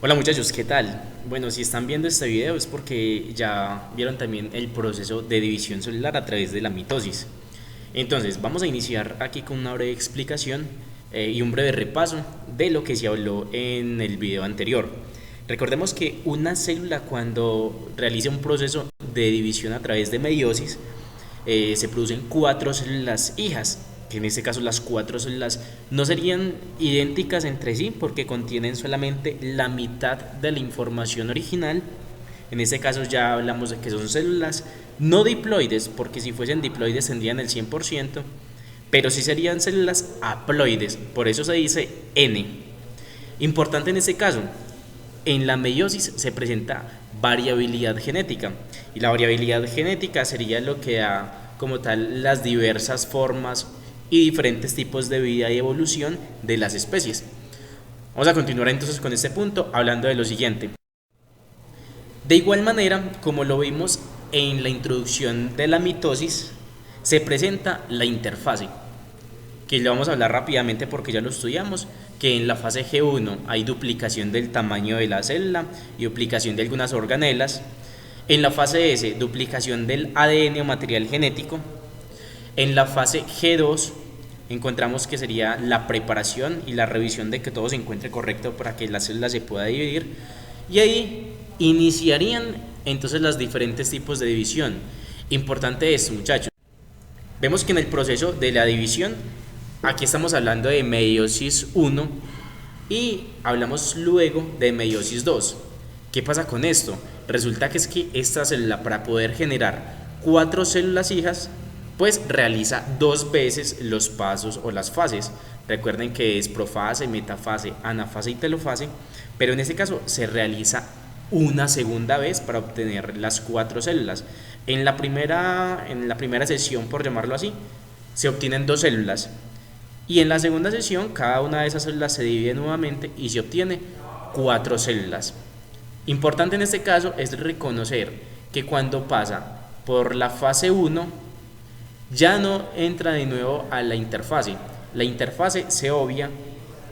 Hola muchachos, ¿qué tal? Bueno, si están viendo este video es porque ya vieron también el proceso de división celular a través de la mitosis. Entonces, vamos a iniciar aquí con una breve explicación y un breve repaso de lo que se habló en el video anterior. Recordemos que una célula cuando realiza un proceso de división a través de meiosis, se producen cuatro células hijas, que en este caso las cuatro células no serían idénticas entre sí porque contienen solamente la mitad de la información original. En este caso ya hablamos de que son células no diploides, porque si fuesen diploides tendrían el 100%, pero sí serían células haploides, por eso se dice N. Importante en este caso, en la meiosis se presenta variabilidad genética y la variabilidad genética sería lo que da como tal las diversas formas y diferentes tipos de vida y evolución de las especies. Vamos a continuar entonces con este punto hablando de lo siguiente. De igual manera, como lo vimos en la introducción de la mitosis, se presenta la interfase, que lo vamos a hablar rápidamente porque ya lo estudiamos, que en la fase G1 hay duplicación del tamaño de la célula y duplicación de algunas organelas. En la fase S, duplicación del ADN o material genético. En la fase G2 encontramos que sería la preparación y la revisión de que todo se encuentre correcto para que la célula se pueda dividir. Y ahí iniciarían entonces los diferentes tipos de división. Importante esto, muchachos. Vemos que en el proceso de la división, aquí estamos hablando de meiosis 1 y hablamos luego de meiosis 2. ¿Qué pasa con esto? Resulta que es que esta célula, para poder generar cuatro células hijas, pues realiza dos veces los pasos o las fases. Recuerden que es profase, metafase, anafase y telofase, pero en este caso se realiza una segunda vez para obtener las cuatro células. En la primera sesión, por llamarlo así, se obtienen dos células y en la segunda sesión cada una de esas células se divide nuevamente y se obtiene cuatro células. Importante en este caso es reconocer que cuando pasa por la fase 1 ya no entra de nuevo a la interfase. La interfase se obvia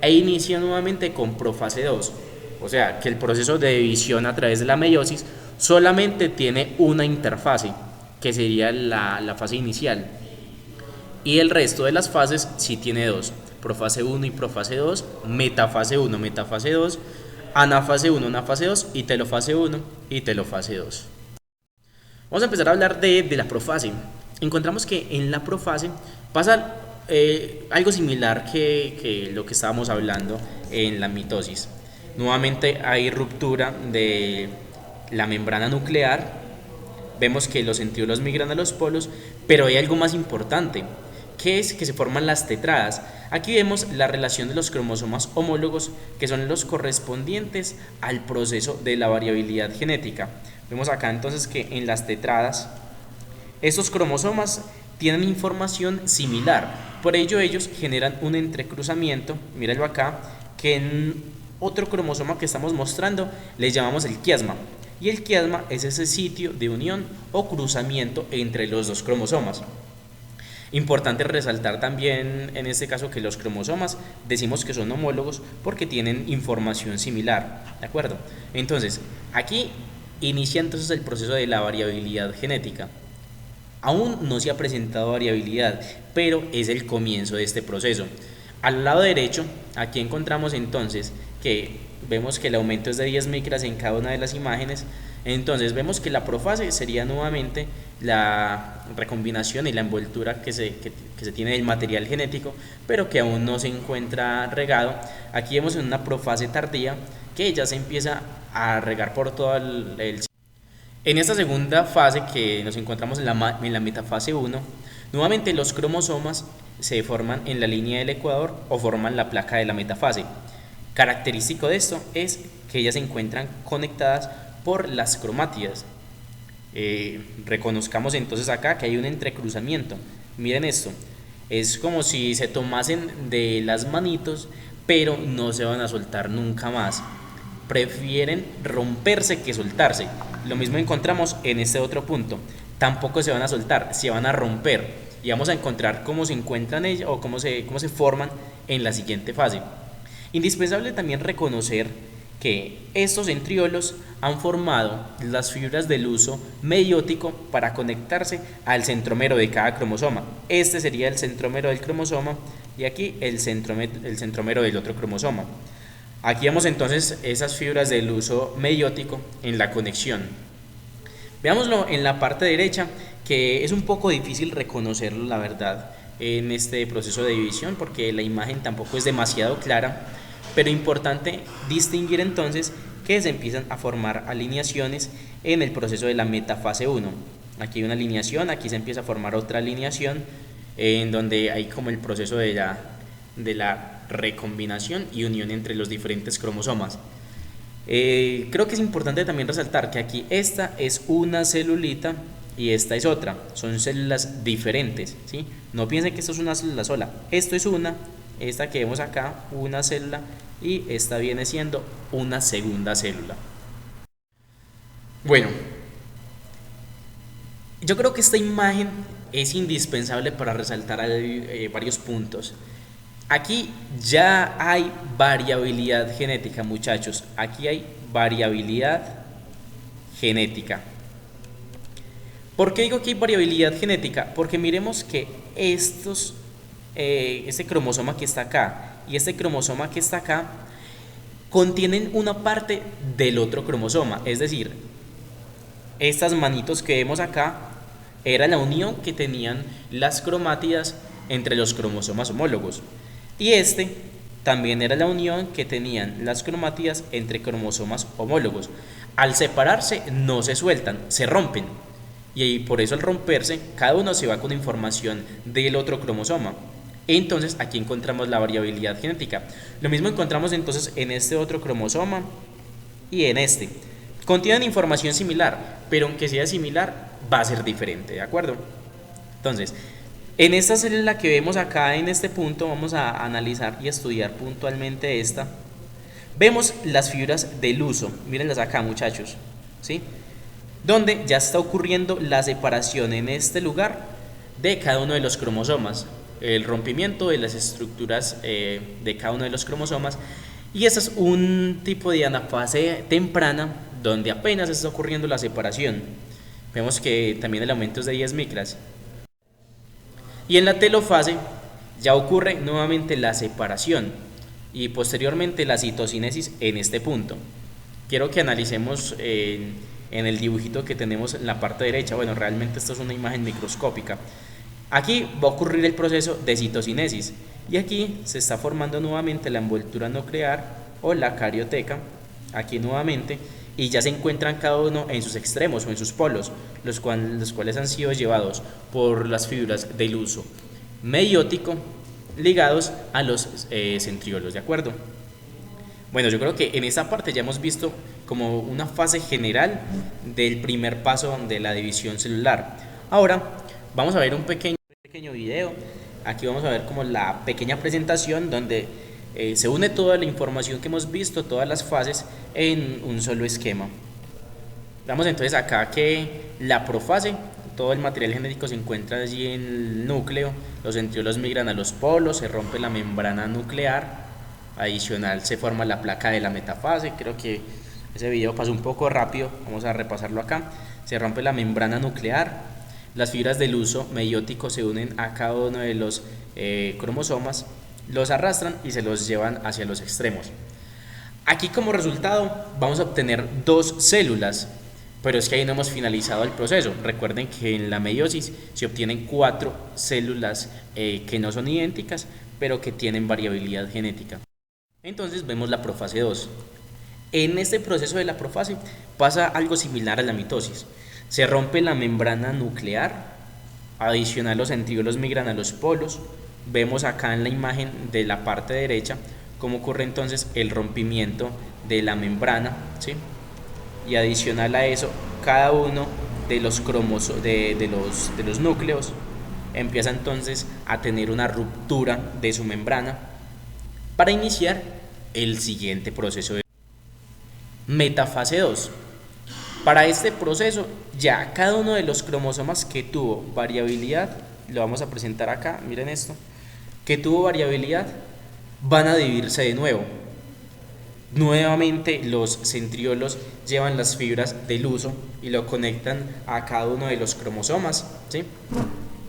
e inicia nuevamente con profase 2. O sea que el proceso de división a través de la meiosis solamente tiene una interfase, que sería la fase inicial. Y el resto de las fases sí tiene dos: profase 1 y profase 2, metafase 1, metafase 2, anafase 1, anafase 2 y telofase 1 y telofase 2. Vamos a empezar a hablar de la profase. Encontramos que en la profase pasa algo similar que lo que estábamos hablando en la mitosis. Nuevamente hay ruptura de la membrana nuclear, vemos que los centriolos migran a los polos, pero hay algo más importante, que es que se forman las tetradas. Aquí vemos la relación de los cromosomas homólogos, que son los correspondientes al proceso de la variabilidad genética. Vemos acá entonces que en las tetradas estos cromosomas tienen información similar, por ello ellos generan un entrecruzamiento, míralo acá, que en otro cromosoma que estamos mostrando le llamamos el quiasma, y el quiasma es ese sitio de unión o cruzamiento entre los dos cromosomas. Importante resaltar también en este caso que los cromosomas decimos que son homólogos porque tienen información similar, ¿de acuerdo? Entonces, aquí inicia entonces el proceso de la variabilidad genética. Aún no se ha presentado variabilidad, pero es el comienzo de este proceso. Al lado derecho, aquí encontramos entonces que vemos que el aumento es de 10 micras en cada una de las imágenes. Entonces vemos que la profase sería nuevamente la recombinación y la envoltura que se tiene del material genético, pero que aún no se encuentra regado. Aquí vemos en una profase tardía que ya se empieza a regar por todo el. En esta segunda fase que nos encontramos en la metafase 1, nuevamente los cromosomas se forman en la línea del ecuador o forman la placa de la metafase. Característico de esto es que ellas se encuentran conectadas por las cromátidas. Reconozcamos entonces acá que hay un entrecruzamiento. Miren esto, es como si se tomasen de las manitos, pero no se van a soltar nunca más. Prefieren romperse que soltarse. Lo mismo encontramos en este otro punto. Tampoco se van a soltar, se van a romper. Y vamos a encontrar cómo se encuentran ellas o cómo se forman en la siguiente fase. Indispensable también reconocer que estos centriolos han formado las fibras del uso meiótico para conectarse al centrómero de cada cromosoma. Este sería el centrómero del cromosoma y aquí el centrómero del otro cromosoma. Aquí vemos entonces esas fibras del uso meiótico en la conexión. Veámoslo en la parte derecha, que es un poco difícil reconocerlo, la verdad, en este proceso de división, porque la imagen tampoco es demasiado clara, pero importante distinguir entonces que se empiezan a formar alineaciones en el proceso de la metafase 1. Aquí hay una alineación, aquí se empieza a formar otra alineación, en donde hay como el proceso de la recombinación y unión entre los diferentes cromosomas. Creo que es importante también resaltar que aquí esta es una celulita y esta es otra, son células diferentes, ¿sí? No piensen que esto es una célula sola, esto es esta que vemos acá, una célula, y esta viene siendo una segunda célula. Bueno, yo creo que esta imagen es indispensable para resaltar varios puntos. Aquí ya hay variabilidad genética, muchachos. Aquí hay variabilidad genética. ¿Por qué digo que hay variabilidad genética? Porque miremos que este cromosoma que está acá y este cromosoma que está acá contienen una parte del otro cromosoma. Es decir, estas manitos que vemos acá era la unión que tenían las cromátidas entre los cromosomas homólogos. Y este también era la unión que tenían las cromátidas entre cromosomas homólogos. Al separarse no se sueltan, se rompen. Y por eso al romperse, cada uno se va con información del otro cromosoma. Entonces aquí encontramos la variabilidad genética. Lo mismo encontramos entonces en este otro cromosoma y en este. Contienen información similar, pero aunque sea similar, va a ser diferente, ¿de acuerdo? Entonces, en esta célula que vemos acá en este punto, vamos a analizar y estudiar puntualmente esta. Vemos las fibras del uso, mírenlas acá, muchachos, ¿sí? Donde ya está ocurriendo la separación en este lugar de cada uno de los cromosomas, el rompimiento de las estructuras de cada uno de los cromosomas, y este es un tipo de anafase temprana donde apenas está ocurriendo la separación. Vemos que también el aumento es de 10 micras. Y en la telofase ya ocurre nuevamente la separación y posteriormente la citocinesis en este punto. Quiero que analicemos en el dibujito que tenemos en la parte derecha. Bueno, realmente esto es una imagen microscópica. Aquí va a ocurrir el proceso de citocinesis y aquí se está formando nuevamente la envoltura nuclear o la carioteca, aquí nuevamente, y ya se encuentran cada uno en sus extremos o en sus polos, los cuales han sido llevados por las fibras del uso meiótico ligados a los centriolos, ¿de acuerdo? Bueno, yo creo que en esta parte ya hemos visto como una fase general del primer paso de la división celular. Ahora vamos a ver un pequeño video. Aquí vamos a ver como la pequeña presentación donde se une toda la información que hemos visto, todas las fases en un solo esquema. Vemos entonces acá que la profase, todo el material genético se encuentra allí en el núcleo, los centriolos migran a los polos, se rompe la membrana nuclear, adicional se forma la placa de la metafase. Creo que ese video pasó un poco rápido, vamos a repasarlo acá. Se rompe la membrana nuclear, las fibras del uso meiótico se unen a cada uno de los cromosomas, los arrastran y se los llevan hacia los extremos. Aquí como resultado vamos a obtener dos células, pero es que ahí no hemos finalizado el proceso. Recuerden que en la meiosis se obtienen 4 células que no son idénticas, pero que tienen variabilidad genética. Entonces vemos la profase 2. En este proceso de la profase pasa algo similar a la mitosis. Se rompe la membrana nuclear, adicional los centriolos migran a los polos. Vemos acá en la imagen de la parte derecha cómo ocurre entonces el rompimiento de la membrana, ¿sí? Y adicional a eso, cada uno de los de los núcleos empieza entonces a tener una ruptura de su membrana para iniciar el siguiente proceso de metafase 2. Para este proceso ya cada uno de los cromosomas que tuvo variabilidad, lo vamos a presentar acá, miren esto, que tuvo variabilidad, van a dividirse de nuevo. Nuevamente los centriolos llevan las fibras del uso y lo conectan a cada uno de los cromosomas, ¿sí?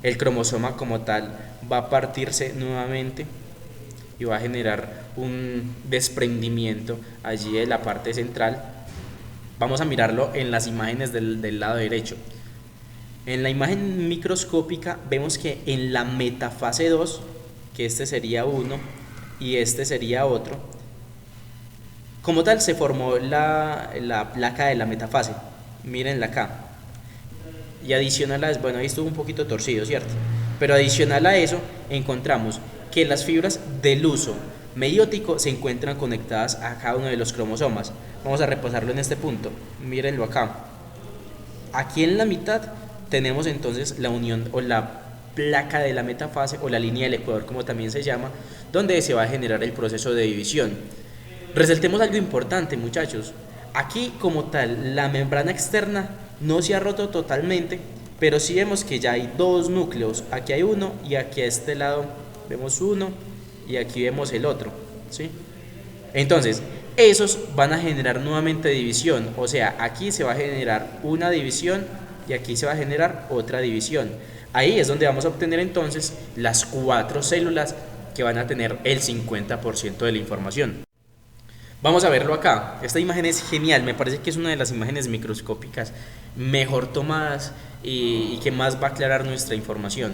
El cromosoma como tal va a partirse nuevamente y va a generar un desprendimiento allí de la parte central. Vamos a mirarlo en las imágenes del lado derecho. En la imagen microscópica vemos que en la metafase 2, que este sería uno y este sería otro, como tal se formó la placa de la metafase. Mírenla acá. Y adicional a eso, bueno, ahí estuvo un poquito torcido, ¿cierto? Pero adicional a eso, encontramos que las fibras del uso meiótico se encuentran conectadas a cada uno de los cromosomas. Vamos a repasarlo en este punto. Mírenlo acá. Aquí en la mitad tenemos entonces la unión o la placa de la metafase o la línea del ecuador, como también se llama, donde se va a generar el proceso de división. Resaltemos algo importante, muchachos. Aquí como tal la membrana externa no se ha roto totalmente, pero sí vemos que ya hay dos núcleos. Aquí hay uno y aquí a este lado vemos uno y aquí vemos el otro, ¿sí? Entonces esos van a generar nuevamente división, o sea, aquí se va a generar una división y aquí se va a generar otra división. Ahí es donde vamos a obtener entonces las 4 células que van a tener el 50% de la información. Vamos a verlo acá. Esta imagen es genial, me parece que es una de las imágenes microscópicas mejor tomadas y que más va a aclarar nuestra información.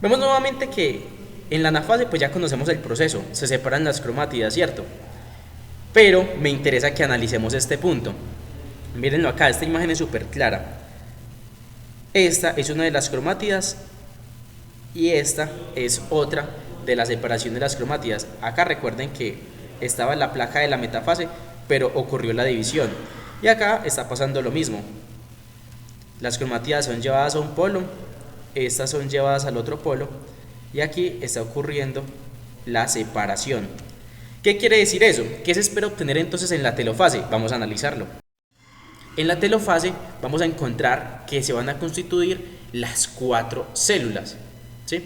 Vemos nuevamente que en la anafase pues ya conocemos el proceso, se separan las cromátidas, ¿cierto? Pero me interesa que analicemos este punto. Mírenlo acá, esta imagen es súper clara. Esta es una de las cromátidas y esta es otra de la separación de las cromátidas. Acá recuerden que estaba la placa de la metafase, pero ocurrió la división. Y acá está pasando lo mismo. Las cromátidas son llevadas a un polo, estas son llevadas al otro polo, y aquí está ocurriendo la separación. ¿Qué quiere decir eso? ¿Qué se espera obtener entonces en la telofase? Vamos a analizarlo. En la telofase vamos a encontrar que se van a constituir las 4 células, ¿sí?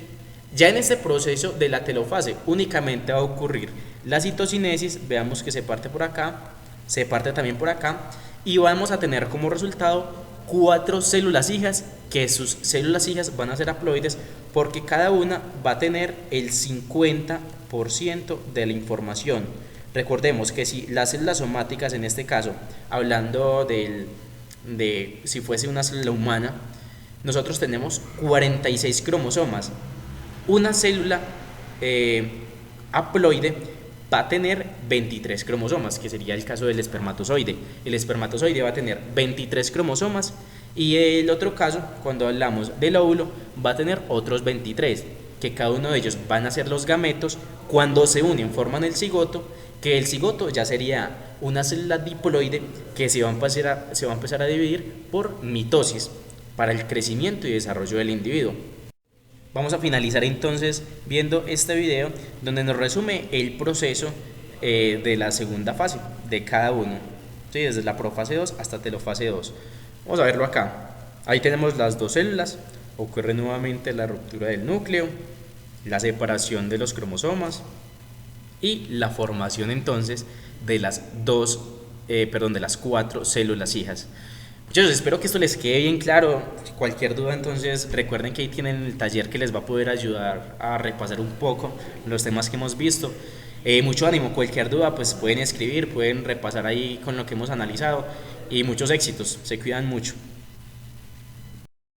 Ya en este proceso de la telofase únicamente va a ocurrir la citocinesis, veamos que se parte por acá, se parte también por acá, y vamos a tener como resultado 4 células hijas, que sus células hijas van a ser haploides porque cada una va a tener el 50% de la información. Recordemos que si las células somáticas, en este caso, hablando de si fuese una célula humana, nosotros tenemos 46 cromosomas. Una célula haploide va a tener 23 cromosomas, que sería el caso del espermatozoide. El espermatozoide va a tener 23 cromosomas y el otro caso, cuando hablamos del óvulo, va a tener otros 23, que cada uno de ellos van a ser los gametos. Cuando se unen forman el cigoto, que el cigoto ya sería una célula diploide que se va a empezar a dividir por mitosis para el crecimiento y desarrollo del individuo. Vamos a finalizar entonces viendo este video donde nos resume el proceso de la segunda fase de cada uno, ¿sí? Desde la profase 2 hasta telofase 2. Vamos a verlo acá. Ahí tenemos las dos células, ocurre nuevamente la ruptura del núcleo, la separación de los cromosomas y la formación entonces de las de las 4 células hijas. Muchachos, espero que esto les quede bien claro. Cualquier duda, entonces recuerden que ahí tienen el taller que les va a poder ayudar a repasar un poco los temas que hemos visto. Mucho ánimo, cualquier duda pues pueden escribir, pueden repasar ahí con lo que hemos analizado y muchos éxitos, se cuidan mucho.